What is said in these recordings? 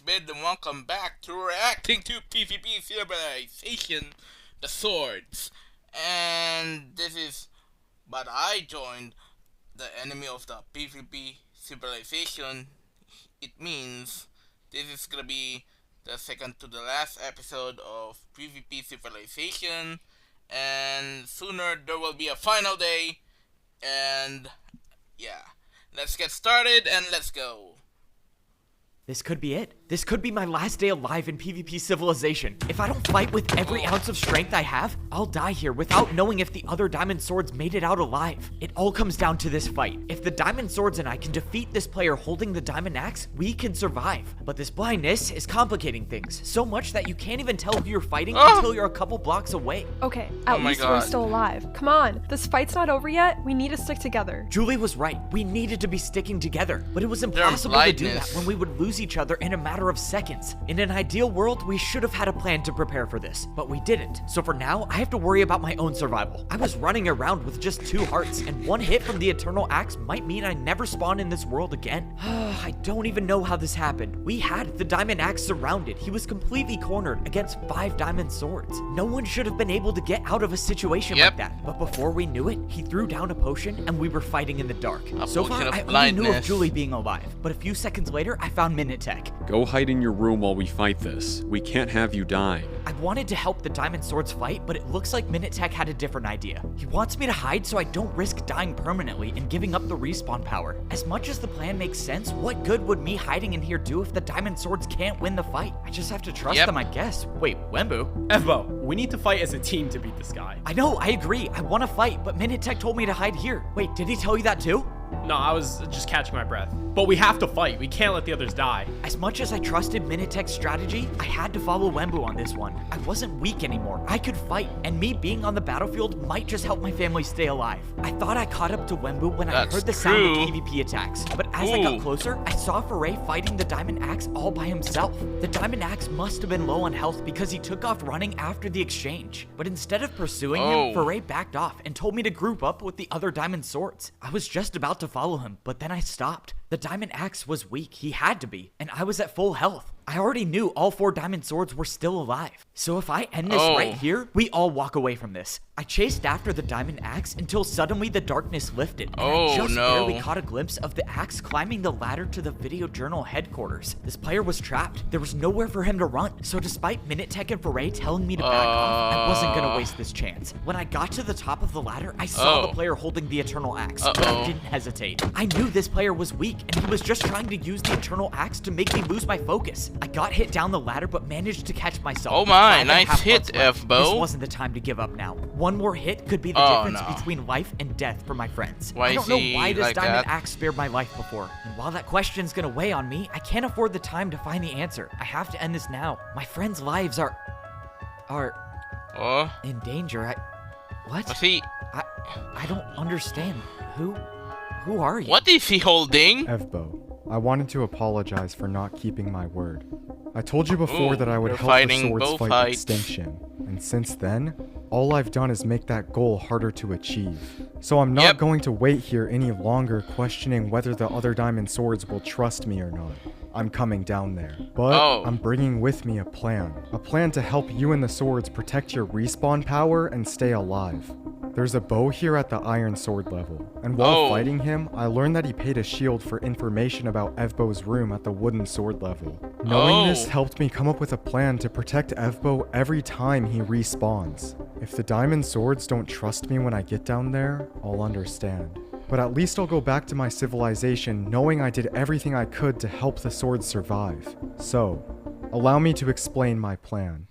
Bid and welcome back to reacting to PvP Civilization, the Swords. And this is, but I joined the enemy of the PvP Civilization. It means this is gonna be the second to the last episode of PvP Civilization. And sooner there will be a final day. And yeah, let's get started and let's go. This could be it. This could be my last day alive in PvP Civilization. If I don't fight with every ounce of strength I have, I'll die here without knowing if the other Diamond Swords made it out alive. It all comes down to this fight. If the Diamond Swords and I can defeat this player holding the Diamond Axe, we can survive. But this blindness is complicating things, so much that you can't even tell who you're fighting until you're a couple blocks away. Okay, at least we're still alive. Come on, this fight's not over yet. We need to stick together. Julie was right. We needed to be sticking together, but it was impossible to do that when we would lose each other in a matter of seconds. In an ideal world, we should have had a plan to prepare for this, but we didn't. So for now, I have to worry about my own survival. I was running around with just 2 hearts, and 1 hit from the Eternal Axe might mean I never spawn in this world again. I don't even know how this happened. We had the Diamond Axe surrounded. He was completely cornered against 5 Diamond Swords. No one should have been able to get out of a situation like that. But before we knew it, he threw down a potion, and we were fighting in the dark. So far, I only knew of Julie being alive, but a few seconds later, I found Minitech. Go hide in your room while we fight this. We can't have you die. I wanted to help the Diamond Swords fight, but it looks like Minitech had a different idea. He wants me to hide so I don't risk dying permanently and giving up the respawn power. As much as the plan makes sense, what good would me hiding in here do if the Diamond Swords can't win the fight? I just have to trust them, I guess. Wait, Wembu? Evbo, we need to fight as a team to beat this guy. I know, I agree. I want to fight, but Minitech told me to hide here. Wait, did he tell you that too? No, I was just catching my breath. But we have to fight. We can't let the others die. As much as I trusted Minitech's strategy, I had to follow Wembu on this one. I wasn't weak anymore. I could fight, and me being on the battlefield might just help my family stay alive. I thought I caught up to Wembu when I heard the sound of PvP attacks, but as I got closer, I saw Foray fighting the Diamond Axe all by himself. The Diamond Axe must have been low on health because he took off running after the exchange. But instead of pursuing him, Foray backed off and told me to group up with the other Diamond Swords. I was just about to follow him, but then I stopped. The Diamond Axe was weak, he had to be, and I was at full health. I already knew all 4 Diamond Swords were still alive. So if I end this right here, we all walk away from this. I chased after the Diamond Axe until suddenly the darkness lifted, and I just barely caught a glimpse of the axe climbing the ladder to the Video Journal headquarters. This player was trapped. There was nowhere for him to run. So despite Minitech and Foray telling me to back off, I wasn't gonna waste this chance. When I got to the top of the ladder, I saw the player holding the Eternal Axe, but I didn't hesitate. I knew this player was weak, and he was just trying to use the Eternal Axe to make me lose my focus. I got hit down the ladder, but managed to catch myself. Oh my, nice hit, evbo. This wasn't the time to give up now. One more hit could be the difference between life and death for my friends. I don't know why this Diamond Axe spared my life before. And while that question's gonna weigh on me, I can't afford the time to find the answer. I have to end this now. My friends' lives are in danger. What? What's he? I don't understand. Who are you? What is he holding? Evbo, I wanted to apologize for not keeping my word. I told you before that I would help the Swords fight extinction, and since then, all I've done is make that goal harder to achieve. So I'm not going to wait here any longer questioning whether the other Diamond Swords will trust me or not. I'm coming down there. But I'm bringing with me a plan. A plan to help you and the Swords protect your respawn power and stay alive. There's a bow here at the Iron Sword level, and while fighting him, I learned that he paid a shield for information about Evbo's room at the Wooden Sword level. Knowing this helped me come up with a plan to protect Evbo every time he respawns. If the Diamond Swords don't trust me when I get down there, I'll understand. But at least I'll go back to my civilization knowing I did everything I could to help the Swords survive. So, allow me to explain my plan.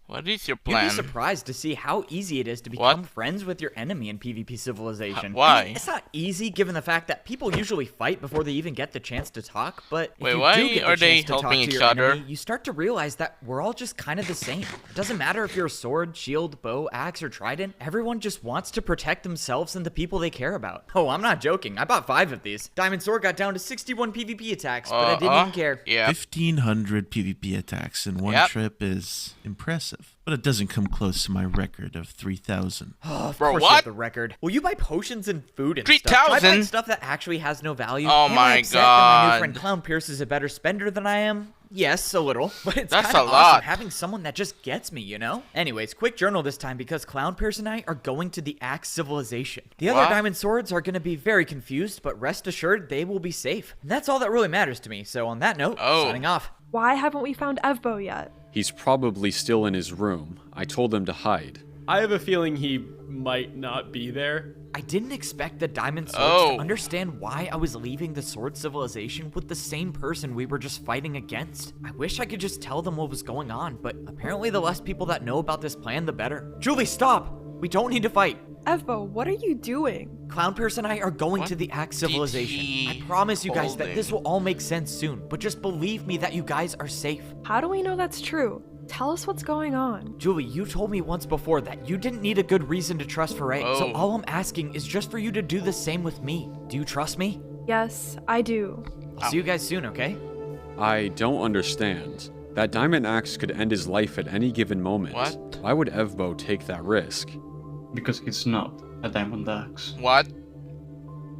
What is your plan? You'd be surprised to see how easy it is to become friends with your enemy in PvP Civilization. Why? I mean, it's not easy given the fact that people usually fight before they even get the chance to talk, but if why you do get are the they chance to talk helping to each your other? enemy, you start to realize that we're all just kind of the same. It doesn't matter if you're a sword, shield, bow, axe, or trident. Everyone just wants to protect themselves and the people they care about. Oh, I'm not joking. I bought 5 of these. Diamond Sword got down to 61 PvP attacks, but I didn't even care. 1,500 PvP attacks in one trip is impressive. But it doesn't come close to my record of 3,000. Oh, of Bro, course what? you have the record. Will you buy potions and food and 3,000? stuff? Try buying stuff that actually has no value. Oh Am I my upset that my new God. friend Clown Pierce is a better spender than I am? Yes, a little, but it's That's kind of a awesome lot. having someone that just gets me, you know? Anyways, quick journal this time because Clownpierce and I are going to the Axe Civilization. The other What? diamond swords are going to be very confused, but rest assured they will be safe. And that's all that really matters to me, so on that note, signing off. Why haven't we found evbo yet? He's probably still in his room. I told him to hide. I have a feeling he might not be there. I didn't expect the diamond swords to understand why I was leaving the sword civilization with the same person we were just fighting against. I wish I could just tell them what was going on, but apparently the less people that know about this plan, the better. Julie, stop! We don't need to fight. Evbo, what are you doing? Clownpierce and I are going to the Axe Civilization. I promise you guys that this will all make sense soon, but just believe me that you guys are safe. How do we know that's true? Tell us what's going on. Julie, you told me once before that you didn't need a good reason to trust Foray, so all I'm asking is just for you to do the same with me. Do you trust me? Yes, I do. I'll see you guys soon, okay? I don't understand. That diamond axe could end his life at any given moment. What? Why would evbo take that risk? Because it's not a diamond axe. What?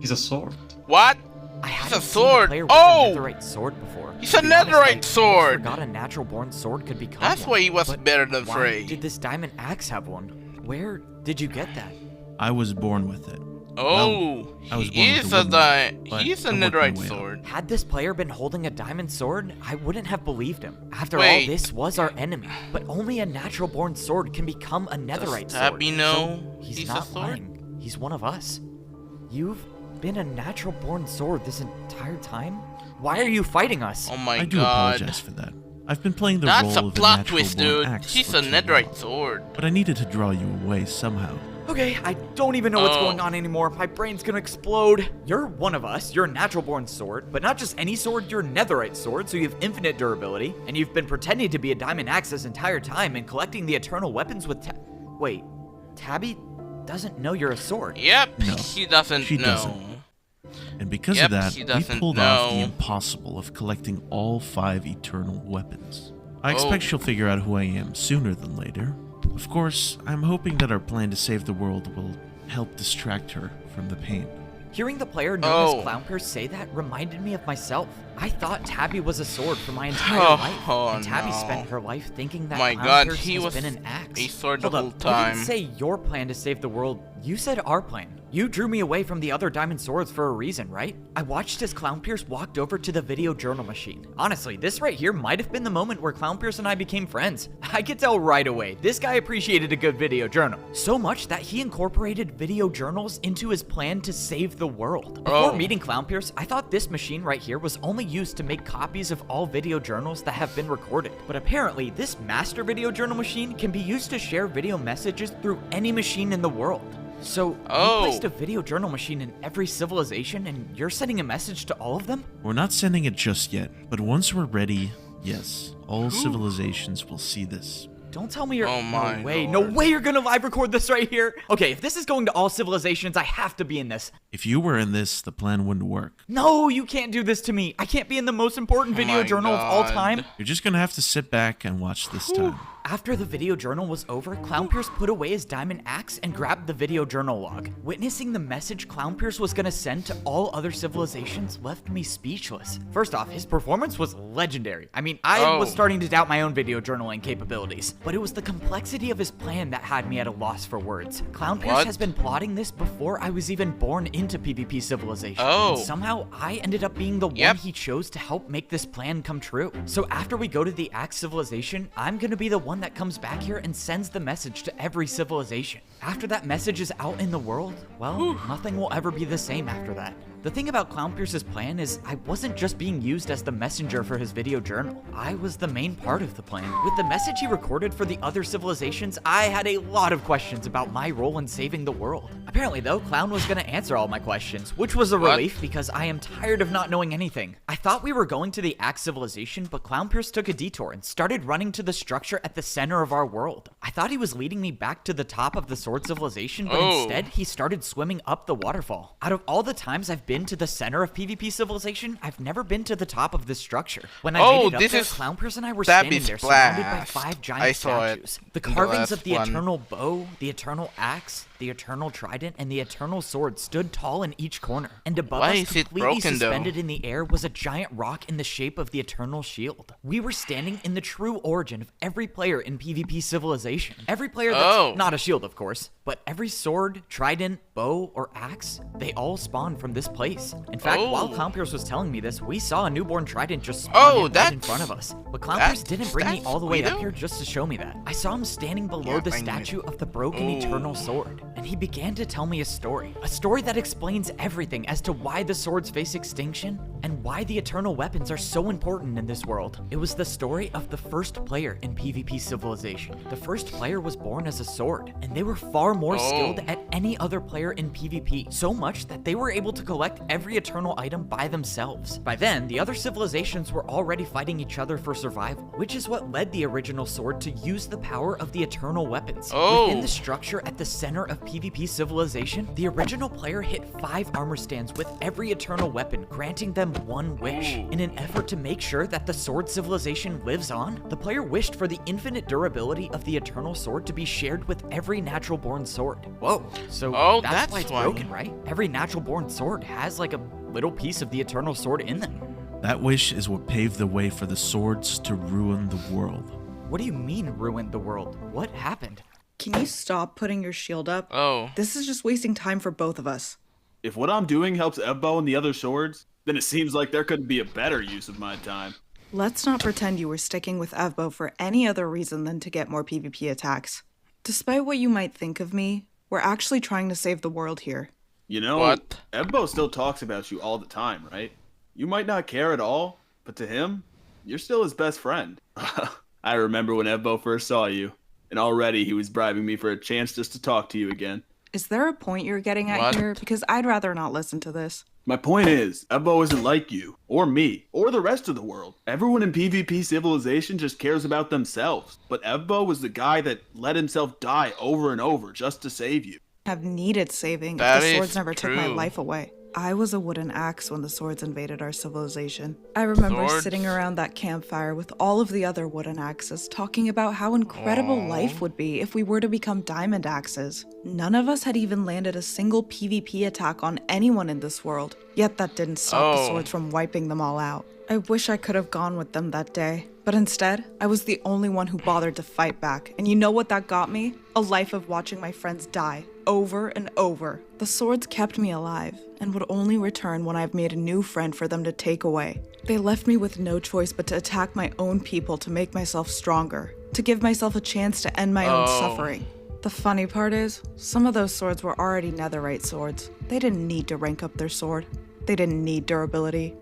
It's a sword. What? I It's haven't a seen a sword. player with Oh! a netherite sword before. It's a To be honest, netherite I sword! forgot a natural-born sword could become That's one. why he was But better than why Frey. did this diamond axe have one? Where did you get that? I was born with it. Oh, I was he born with is a a wooden, but he's a I worked my netherite way up. sword. Had this player been holding a diamond sword, I wouldn't have believed him. After all, Wait. this was our enemy. But only a natural-born sword can become a netherite Does sword. Tabby know So he's he's not a sword? lying. He's one of us. You've been a natural-born sword this entire time? Why are you fighting us? Oh my I do god. apologize for that. I've been playing the That's a role of plot a twist, natural-born dude. axe He's for a too netherite long, sword. but I needed to draw you away somehow. Okay, I don't even know what's Oh. going on anymore. My brain's gonna explode. You're one of us. You're a natural-born sword, but not just any sword. You're a netherite sword, so you have infinite durability, and you've been pretending to be a diamond axe this entire time and collecting the eternal weapons with Wait, Tabby doesn't know you're a sword. Yep, No, she doesn't she know. doesn't. And because Yep, of that, she we doesn't pulled off the know. impossible of collecting all 5 eternal weapons. I expect Oh. she'll figure out who I am sooner than later. Of course, I'm hoping that our plan to save the world will help distract her from the pain. Hearing the player known Oh. as Clownpierce say that reminded me of myself. I thought Tabby was a sword for my entire Oh, life, and Tabby no. spent her life thinking that My god, Clownpierce he has was been an axe. a sword Hold the up, whole You time. didn't say your plan to save the world. You said our plan. You drew me away from the other diamond swords for a reason, right? I watched as Clownpierce walked over to the video journal machine. Honestly, this right here might have been the moment where Clownpierce and I became friends. I could tell right away, this guy appreciated a good video journal. So much that he incorporated video journals into his plan to save the world. Before Oh. meeting Clownpierce, I thought this machine right here was only used to make copies of all video journals that have been recorded. But apparently, this master video journal machine can be used to share video messages through any machine in the world. So, you placed a video journal machine in every civilization and you're sending a message to all of them? We're not sending it just yet, but once we're ready, yes, all civilizations will see this. Don't tell me you're- Oh my No way, lord. no way you're gonna live record this right here! Okay, if this is going to all civilizations, I have to be in this. If you were in this, the plan wouldn't work. No, you can't do this to me. I can't be in the most important video my journal of all God. time. You're just gonna have to sit back and watch this time. After the video journal was over, Clownpierce put away his diamond axe and grabbed the video journal log. Witnessing the message Clownpierce was gonna send to all other civilizations left me speechless. First off, his performance was legendary. I mean, I was starting to doubt my own video journaling capabilities, but it was the complexity of his plan that had me at a loss for words. Clownpierce What? has been plotting this before I was even born into PvP Civilization. Oh. And somehow I ended up being the one he chose to help make this plan come true. So after we go to the Axe Civilization, I'm gonna be the one that comes back here and sends the message to every civilization. After that message is out in the world, well, nothing will ever be the same after that. The thing about Clownpierce's plan is I wasn't just being used as the messenger for his video journal. I was the main part of the plan. With the message he recorded for the other civilizations, I had a lot of questions about my role in saving the world. Apparently though, Clown was gonna answer all my questions, which was a relief because I am tired of not knowing anything. I thought we were going to the Axe Civilization, but Clownpierce took a detour and started running to the structure at the center of our world. I thought he was leading me back to the top of the Sword Civilization, but instead he started swimming up the waterfall. Out of all the times I've been to the center of PvP Civilization, I've never been to the top of this structure. When I made it up there, Clownpierce and I were standing there surrounded by 5 giant I saw statues. it The in the carvings last of the one. eternal bow, the eternal axe, The eternal trident and the eternal sword stood tall in each corner, and above Why us, is it completely broken, though? suspended in the air, was a giant rock in the shape of the eternal shield. We were standing in the true origin of every player in PvP Civilization. Every player that's not a shield, of course, but every sword, trident, bow, or axe, they all spawn from this place. In fact, while Clownpierce was telling me this, we saw a newborn trident just spawn right in front of us. But Clownpierce didn't bring me all the way up here just to show me that. I saw him standing below the statue of the broken eternal sword, and he began to tell me a story that explains everything as to why the swords face extinction and why the eternal weapons are so important in this world. It was the story of the first player in PvP Civilization. The first player was born as a sword, and they were far more skilled at any other player in PvP, so much that they were able to collect every eternal item by themselves. By then, the other civilizations were already fighting each other for survival, which is what led the original sword to use the power of the eternal weapons. Within the structure at the center of PvP Civilization, the original player hit 5 armor stands with every eternal weapon, granting them 1 wish. In an effort to make sure that the sword civilization lives on, the player wished for the infinite durability of the eternal sword to be shared with every natural born sword. Whoa, so that's why it's broken, right? Every natural born sword has like a little piece of the eternal sword in them. That wish is what paved the way for the swords to ruin the world. What do you mean ruined the world? What happened? Can you stop putting your shield up? Oh. This is just wasting time for both of us. If what I'm doing helps evbo and the other swords, then it seems like there couldn't be a better use of my time. Let's not pretend you were sticking with evbo for any other reason than to get more PvP attacks. Despite what you might think of me, we're actually trying to save the world here. You know, evbo still talks about you all the time, right? You might not care at all, but to him, you're still his best friend. I remember when evbo first saw you, and already he was bribing me for a chance just to talk to you again. Is there a point you're getting at here? Because I'd rather not listen to this. My point is, evbo isn't like you, or me, or the rest of the world. Everyone in PvP Civilization just cares about themselves. But evbo was the guy that let himself die over and over just to save you. Have needed saving if the swords never took my life away. I was a wooden axe when the swords invaded our civilization. I remember sitting around that campfire with all of the other wooden axes, talking about how incredible life would be if we were to become diamond axes. None of us had even landed a single PvP attack on anyone in this world, yet that didn't stop the swords from wiping them all out. I wish I could have gone with them that day, but instead, I was the only one who bothered to fight back, and you know what that got me? A life of watching my friends die, over and over. The swords kept me alive, and would only return when I've made a new friend for them to take away. They left me with no choice but to attack my own people to make myself stronger, to give myself a chance to end my own suffering. The funny part is, some of those swords were already netherite swords. They didn't need to rank up their sword. They didn't need durability.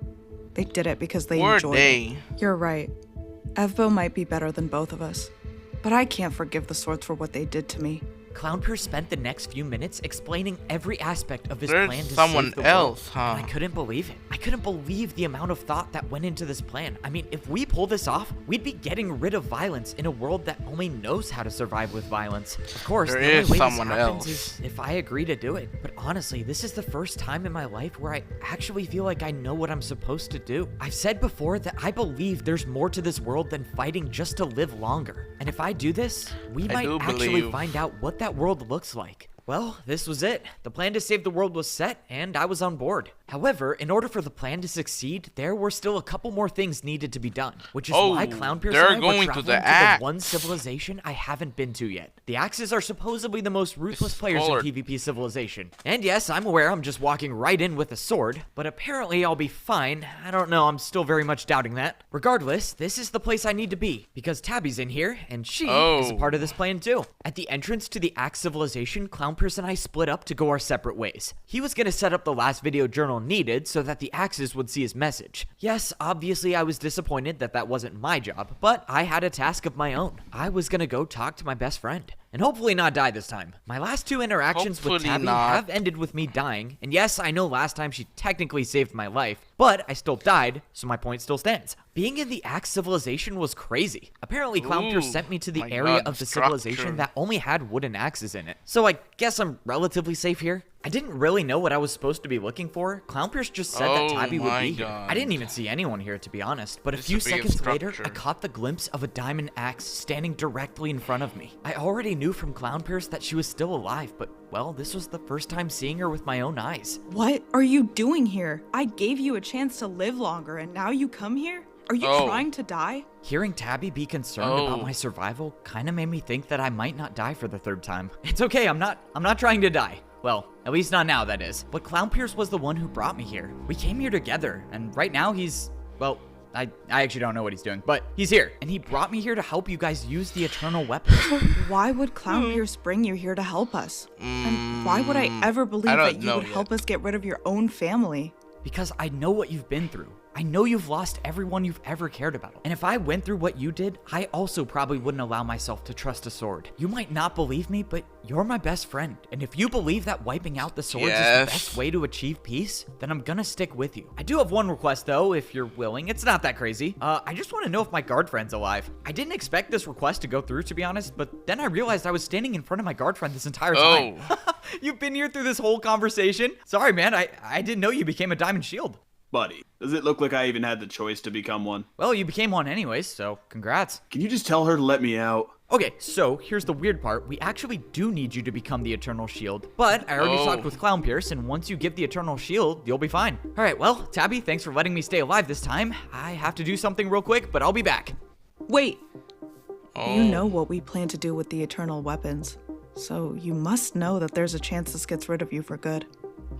They did it because they enjoyed it. You're right. evbo might be better than both of us, but I can't forgive the swords for what they did to me. Clownpierce spent the next few minutes explaining every aspect of his plan to save the world. And I couldn't believe it. I couldn't believe the amount of thought that went into this plan. I mean, if we pull this off, we'd be getting rid of violence in a world that only knows how to survive with violence. Of course, the only way this happens is if I agree to do it. But honestly, this is the first time in my life where I actually feel like I know what I'm supposed to do. I've said before that I believe there's more to this world than fighting just to live longer. And if I do this, we might actually find out what that world looks like. Well, this was it. The plan to save the world was set, and I was on board. However, in order for the plan to succeed, there were still a couple more things needed to be done, which is why Clownpierce and I were traveling to the one civilization I haven't been to yet. The Axes are supposedly the most ruthless players in PvP Civilization. And yes, I'm aware I'm just walking right in with a sword, but apparently I'll be fine. I don't know, I'm still very much doubting that. Regardless, this is the place I need to be, because Tabby's in here, and she is a part of this plan too. At the entrance to the Axe civilization, Clownpierce and I split up to go our separate ways. He was gonna set up the last video journal needed so that the Axes would see his message. Yes, obviously I was disappointed that that wasn't my job, but I had a task of my own. I was gonna go talk to my best friend. And hopefully not die this time. My last two interactions with Tabby have ended with me dying, and yes, I know last time she technically saved my life, But I still died, so my point still stands. Being in the Axe civilization was crazy. Apparently, Clownpierce sent me to the area of the civilization that only had wooden axes in it. So I guess I'm relatively safe here. I didn't really know what I was supposed to be looking for. Clownpierce just said that Tabby would be here. I didn't even see anyone here, to be honest. But a few seconds later, I caught the glimpse of a diamond axe standing directly in front of me. I already knew from Clownpierce that she was still alive, but, well, this was the first time seeing her with my own eyes. What are you doing here? I gave you a chance to live longer, and now you come here? Are you trying to die? Hearing Tabby be concerned about my survival kind of made me think that I might not die for the third time. It's okay, I'm not trying to die. Well, at least not now, that is. But Clownpierce was the one who brought me here. We came here together, and right now he's, well, I actually don't know what he's doing, but he's here. And he brought me here to help you guys use the eternal weapons. Why would Clownpierce bring you here to help us? And why would I ever believe that you would help us get rid of your own family? Because I know what you've been through. I know you've lost everyone you've ever cared about. And if I went through what you did, I also probably wouldn't allow myself to trust a sword. You might not believe me, but you're my best friend. And if you believe that wiping out the swords is the best way to achieve peace, then I'm gonna stick with you. I do have one request though, if you're willing. It's not that crazy. I just want to know if my guard friend's alive. I didn't expect this request to go through, to be honest, but then I realized I was standing in front of my guard friend this entire time. You've been here through this whole conversation? Sorry, man. I didn't know you became a diamond shield. Buddy, does it look like I even had the choice to become one? Well, you became one anyways, so congrats. Can you just tell her to let me out? Okay, so here's the weird part. We actually do need you to become the Eternal Shield, but I already talked with Clownpierce, and once you give the Eternal Shield, you'll be fine. All right, well, Tabby, thanks for letting me stay alive this time. I have to do something real quick, but I'll be back. Wait. You know what we plan to do with the Eternal weapons, so you must know that there's a chance this gets rid of you for good.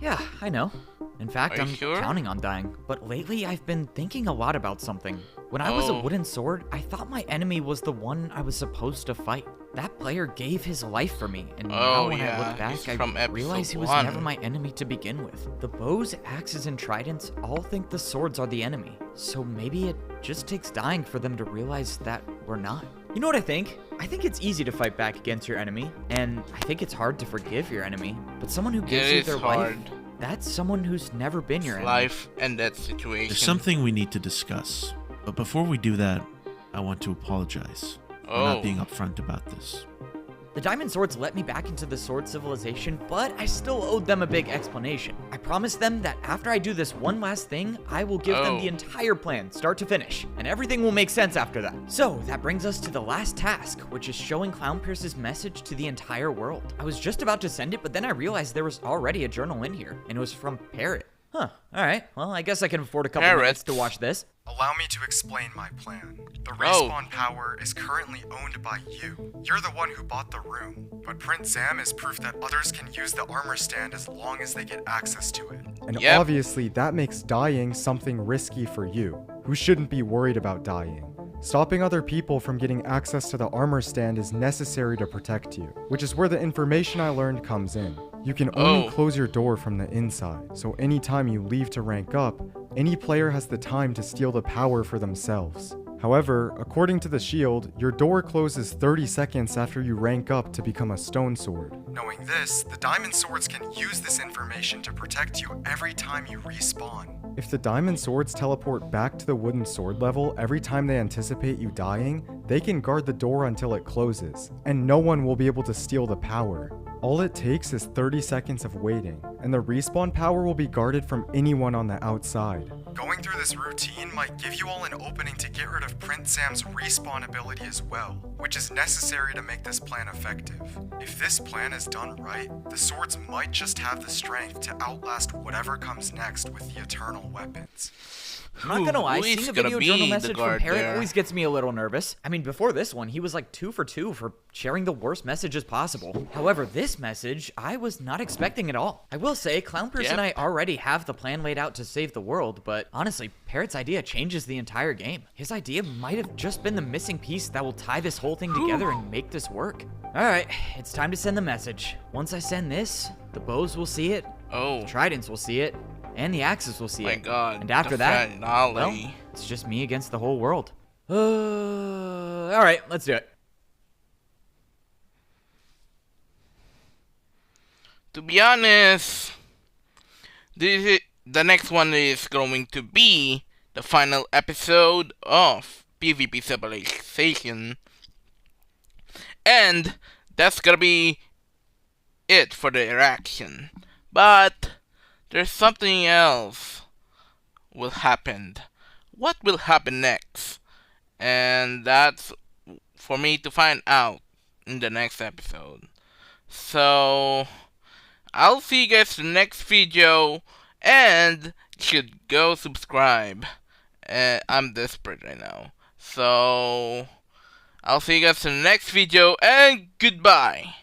Yeah, I know. In fact, I'm counting on dying. But lately, I've been thinking a lot about something. When I was a wooden sword, I thought my enemy was the one I was supposed to fight. That player gave his life for me, and now when I look back, I realize he was never my enemy to begin with. The bows, axes, and tridents all think the swords are the enemy. So maybe it just takes dying for them to realize that we're not. You know what I think? I think it's easy to fight back against your enemy, and I think it's hard to forgive your enemy. But someone who gives you their life, that's someone who's never been your enemy. Life and that situation. There's something we need to discuss. But before we do that, I want to apologize for not being upfront about this. The diamond swords let me back into the sword civilization, but I still owed them a big explanation. I promised them that after I do this one last thing, I will give them the entire plan, start to finish, and everything will make sense after that. So that brings us to the last task, which is showing Clownpierce's message to the entire world. I was just about to send it, but then I realized there was already a journal in here, and it was from Parrot. Huh, alright, well I guess I can afford a couple minutes to watch this. Allow me to explain my plan. The respawn power is currently owned by you. You're the one who bought the room, but Prince Zam is proof that others can use the armor stand as long as they get access to it. And obviously that makes dying something risky for you, who shouldn't be worried about dying. Stopping other people from getting access to the armor stand is necessary to protect you, which is where the information I learned comes in. You can only close your door from the inside, so anytime you leave to rank up, any player has the time to steal the power for themselves. However, according to the shield, your door closes 30 seconds after you rank up to become a stone sword. Knowing this, the diamond swords can use this information to protect you every time you respawn. If the diamond swords teleport back to the wooden sword level every time they anticipate you dying, they can guard the door until it closes, and no one will be able to steal the power. All it takes is 30 seconds of waiting, and the respawn power will be guarded from anyone on the outside. Going through this routine might give you all an opening to get rid of Prince Sam's respawn ability as well, which is necessary to make this plan effective. If this plan is done right, the swords might just have the strength to outlast whatever comes next with the eternal weapons. I'm not gonna lie, seeing a video journal message from Parrot always gets me a little nervous. I mean, before this one, he was like 2 for 2 for sharing the worst messages possible. However, this message, I was not expecting at all. I will say, Clownpierce and I already have the plan laid out to save the world, but honestly, Parrot's idea changes the entire game. His idea might have just been the missing piece that will tie this whole thing together and make this work. Alright, it's time to send the message. Once I send this, the bows will see it, the tridents will see it, and the axes will see it. And after that, well, it's just me against the whole world. Alright, let's do it. To be honest, this the next one is going to be the final episode of PvP Civilization. And that's gonna be it for the interaction. But there's something else will happen. What will happen next? And that's for me to find out in the next episode. So I'll see you guys in the next video, and you should go subscribe. I'm desperate right now. So I'll see you guys in the next video, and goodbye.